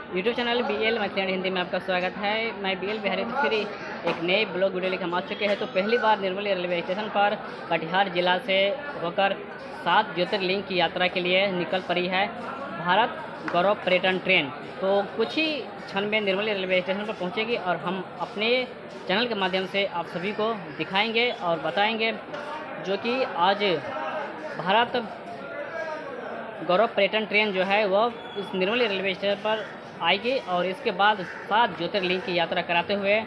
YouTube channel BL Maithili Hindi में आपका स्वागत है। मैं BL बिहारी फिर एक नए ब्लॉग वीडियो लेकर आ चुके हैं। तो पहली बार निर्मली रेलवे स्टेशन पर कटिहार जिला से होकर 7 ज्योतिर्लिंग की यात्रा के लिए निकल पड़ी है भारत गौरव पर्यटन ट्रेन। तो कुछ ही क्षण में निर्मली रेलवे स्टेशन पर पहुंचेगी और हम अपने चैनल के माध्यम से आप सभी को दिखाएंगे और बताएंगे जो कि आज भारत गौरव पर्यटन ट्रेन जो है वह इस निर्मली रेलवे स्टेशन पर आएगी और इसके बाद 7 ज्योतिर्लिंग की यात्रा कराते हुए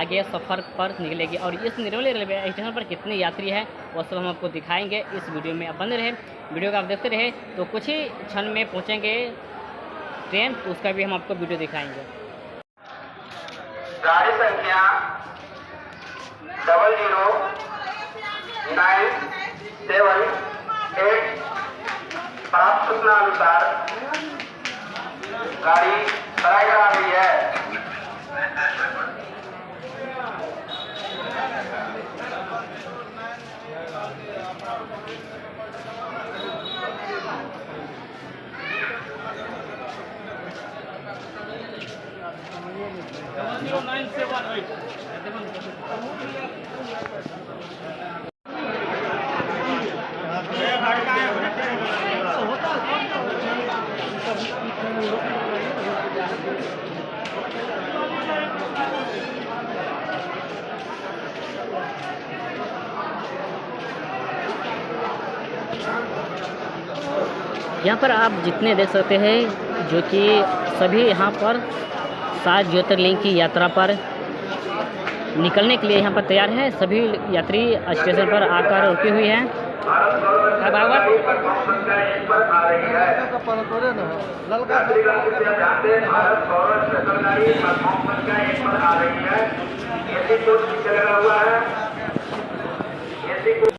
आगे सफ़र पर निकलेगी। और इस निर्मली रेलवे स्टेशन पर कितने यात्री हैं वह सब हम आपको दिखाएंगे इस वीडियो में। अब बने रहे वीडियो को, आप देखते रहे। तो कुछ ही क्षण में पहुंचेंगे ट्रेन, तो उसका भी हम आपको वीडियो दिखाएंगे। गाड़ी संख्या 00978 प्राप्त सूचना अनुसार गाड़ी सरायगढ़ आ रही है। यहाँ पर आप जितने देख सकते हैं जो कि सभी यहाँ पर 7 ज्योतिर्लिंग की यात्रा पर निकलने के लिए यहाँ पर तैयार है। सभी यात्री स्टेशन पर आकर रुकी हुई हैं। हुआ है